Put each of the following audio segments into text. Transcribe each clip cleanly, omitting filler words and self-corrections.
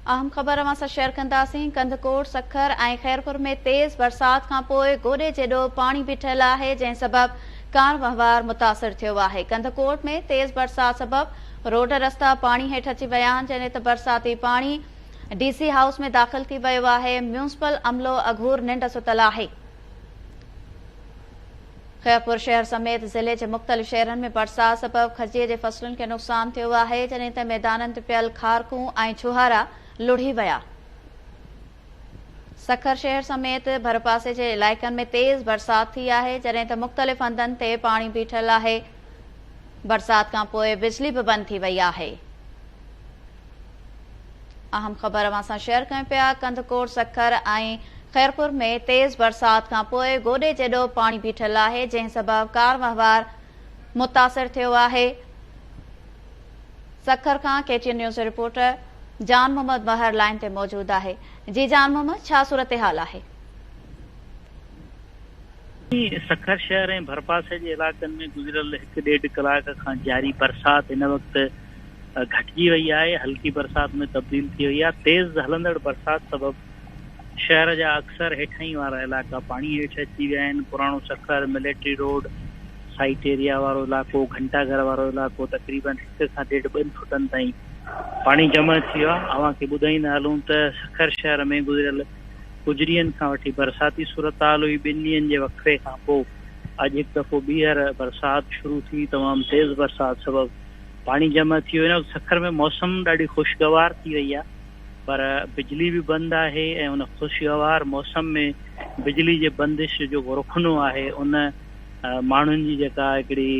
अहम ख़बर अवां सां शेयर कंदासीं। कंदकोट, सखर ऐं खैरपुर में तेज़ बरसात खां पोइ गोॾे जेॾो पाणी बीठल आहे, जंहिं सबबि कार वहिंवार मुतासिर थियो आहे। कंदकोट में तेज़ बरसात सबबि रोड रस्ता पाणी हेठि अची विया आहिनि, जंहिं त बरसाती पाणी डीसी हाउस में दाख़िल थी वियो आहे। म्यूनिसिपल अमलो अघूर निंड सुतल आहे। खैरपुर शहर समेत ज़िले जे मुख़्तलिफ़ शहरनि में बरसात सबबि खजीअ जे फसलुनि खे नुक़सान थियो आहे, जॾहिं त मैदाननि ते पियल खारकूं ऐं छुहारा लुढ़ी विया। सखर शहर समेत भरपासे जे इलाइक़नि में तेज़ बरसात थी आहे, जॾहिं त मुख़्तलिफ़ हंधनि ते पाणी बीठल आहे। बरसात खां पोइ बिजली बि बंदि थी वई आहे। अहम ख़बर अवां सां शेयर कयूं पिया। कंदकोट, सखर ऐं खैरपुर में तेज़ बरसात खां पोइ गोॾे जेॾो पाणी बीठल आहे, जंहिं सबबि कार वहिंवार मुतासिर थियो आहे। सखर खां केटीएन न्यूज़ रिपोर्टर जान मोहम्मद महर लाइन ते मौजूद आहे। जी जान मोहम्मद, छा सूरत हाल आहे? सखर शहर ऐं भरपासे जे इलाइक़नि में गुज़िरियल 1-1.5 कलाक खां जारी बरसात हिन वक़्तु घटिजी वई आहे, हल्की बरसात में तब्दील थी वई आहे। तेज़ हलंदड़ बरसात सबबि शहर जा अक्सर हेठां वारा इलाइक़ा पाणी हेठि अची विया आहिनि। पुराणो Sukkur, military road, site area वारो इलाइक़ो, घंटाघर वारो इलाइक़ो तक़रीबन 1 खां 1.5-2 फुटनि ताईं पाणी जमा थी वियो आहे। अवां खे ॿुधाईंदा हलूं त सखर शहर में गुज़िरियल कुझु ॾींहंनि खां वठी बरसाती सूरत हाल हुई। 2 ॾींहंनि जे वक़फ़े खां पोइ अॼु हिकु दफ़ो ॿीहर बरसात शुरू थी। तमामु तेज़ बरसात सबबि पाणी जमा थी वियो। हिन सखर में मौसम ॾाढी ख़ुशगवार थी वई आहे, पर बिजली बि बंदि आहे ऐं उन ख़ुशगवार मौसम में बिजली जे बंदिश जो रुखनो आहे, उन माण्हुनि जी जेका हिकिड़ी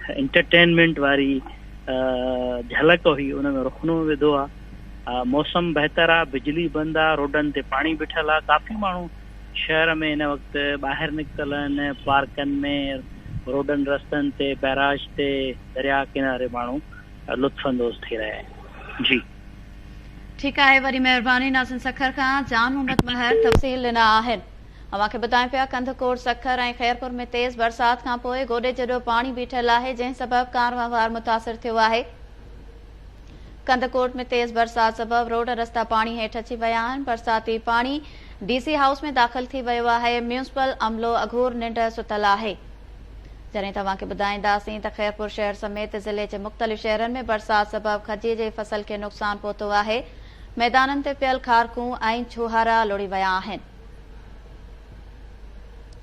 एंटरटेनमेंट वारी झलक हुई, उन में रुखनो विधो आहे। मौसम बहितर आहे, बिजली बंदि आहे, रोडनि ते पाणी बीठल आहे। काफ़ी माण्हू शहर में हिन वक़्तु ॿाहिरि निकितल आहिनि, पार्कनि में, रोडनि रस्तनि ते, बैराज ते, दरिया किनारे माण्हू लुत्फ़अंदोज़ थी रहिया आहिनि। जी ठीकु आहे, वरी महिरबानी। नाज़िन सखर खां जान मोहम्मद महर तफ़सील ॾिना आहिनि। अवां खे ॿुधायूं पिया, कंदकोट, सखर ऐं खैरपुर में तेज़ बरसात खां पोइ गोॾे जेॾो पाणी बीठल आहे, जंहिं सबबि कार वहिंवार मुतासिर थियो आहे। कंदकोट में तेज़ बरसात सबबि रोड रस्ता पाणी हेठि अची विया आहिनि। बरसाती पाणी डीसी हाउस में दाख़िल थी वियो आहे। म्यूनिसिपल अमलो अघूर निंड सुतल आहे। जॾहिं तव्हां खे ॿुधाईंदासीं त खैरपुर शहर समेत ज़िले जे मुख़्तलिफ़ शहरनि में बरसात सबबि खजीअ जे फसल खे नुक़सान पहुतो आहे। मैदाननि ते पियल खारकूं ऐं छुहारा लुढ़ी विया आहिनि।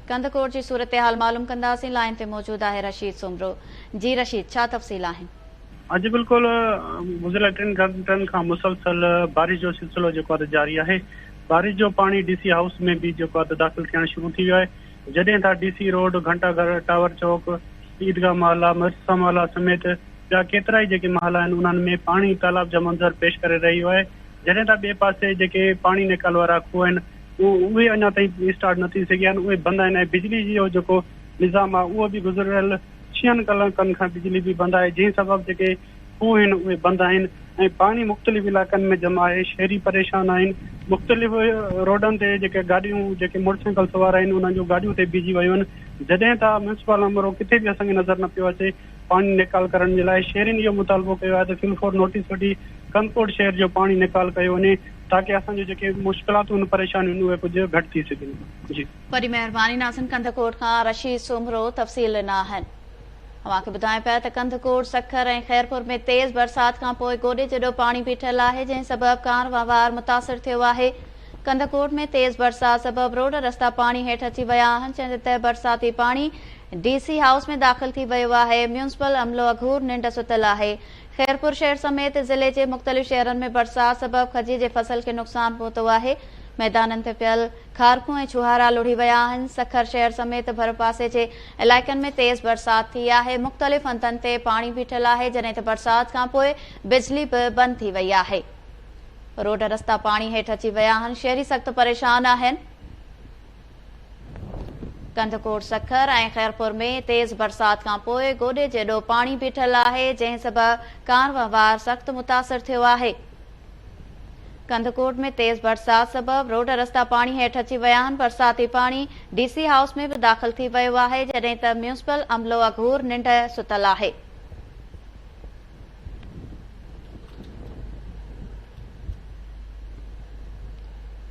कंदकोट जी सूरत हाल मालूम कंदासीं। लाइन ते मौजूद आहे रशीद सुमरो। जी रशीद, छा तफ़सील आहिनि? अॼु बिल्कुलु गुज़िरियल 3 घंटनि खां मुसलसल बारिश जो सिलसिलो जेको आहे जारी आहे। बारिश जो पाणी डीसी हाउस में बि जेको आहे दाख़िल थियणु शुरू थी वियो आहे। जॾहिं त डीसी रोड, घंटाघर, टावर चौक, ईदगाह महला, मदरसा महला समेत ॿिया केतिरा ई जेके महला आहिनि, उन्हनि में पाणी तालाब जा मंज़र पेश करे रहियो आहे। जॾहिं त ॿिए पासे जेके पाणी निकाल वारा खूह आहिनि, उहे अञा ताईं स्टार्ट न थी सघिया आहिनि, उहे बंदि आहिनि। ऐं बिजली जो जेको निज़ाम आहे, उहो बि गुज़िरियल 6 कलाकनि खां बिजली बि बंदि आहे, जंहिं सबबि जेके खूह आहिनि उहे बंदि आहिनि ऐं पाणी मुख़्तलिफ़ इलाइक़नि में जमा आहे। शहरी परेशान आहिनि। मुख़्तलिफ़ रोडनि ते जेके गाॾियूं, जेके मोटरसाइकिल सवार आहिनि, उन्हनि जूं गाॾियूं ते बीठी वियूं आहिनि। जॾहिं त म्यूनिसिपल अमरो किथे बि असांखे नज़र न पियो अचे पाणी निकाल करण जे लाइ। शहरियुनि इहो मुतालबो कयो आहे त फिलफोर नोटिस वठी कंदकोट शहर जो पाणी निकाल कयो वञे, ताकि असांजो जेके मुश्किलातूं आहिनि, परेशानियूं आहिनि, उहे कुझु घटि थी सघनि। जी वरी महिरबानी। नाज़िन कंदकोट खां रशीद सुमरो तफ़सील ॾिना आहिनि। अवां खे ॿुधायूं पिया त कंदकोट, सखर ऐं खैरपुर में तेज़ बरसात खां पोइ गोॾे जेॾो पाणी बीठल आहे, जंहिं सबबि कार वहिंवार मुतासिर थियो आहे। कंदकोट में तेज़ बरसात सबबि रोड रस्ता पाणी हेठि अची विया आहिनि, जंहिं ते बरसाती पाणी डीसी हाउस में दाख़िल थी वियो आहे। म्यूनिसिपल अमलो अघूर निंड सुतल आहे। खैरपुर शहर समेत ज़िले जे मुख़्तलिफ़ शहरनि में बरसात सबबि खजीअ जे फसल खे नुक़सान पहुतो आहे। मैदाननि ते पियल खारकूं ऐं छुहारा लुढ़ी विया आहिनि। सखर शहर समेत भरपासे जे इलाइक़नि में तेज़ बरसात थी आहे। मुख़्तलिफ़ हंधनि ते पाणी बीठल आहे, जॾहिं त बरसात खां पोइ बिजली बि बंदि थी वई आहे। रोड रस्ता पाणी हेठि अची विया आहिनि। शहरी सख़्तु परेशान आहिनि। कंदकोट, सखर ऐं खैरपुर में तेज़ बरसात खां पोइ गोॾे जेॾो पाणी बीठल आहे, जंहिं सबबि कार वहिंवार सख़्तु मुतासिर थियो आहे। कंदकोट में तेज़ बरसात सबबि रोड रस्ता पाणी हेठि अची विया आहिनि। बरसाती पाणी डीसी हाउस में बि दाख़िल थी वियो आहे, जॾहिं त म्यूनिसिपल अमलो अघूर निंड सुतल आहे।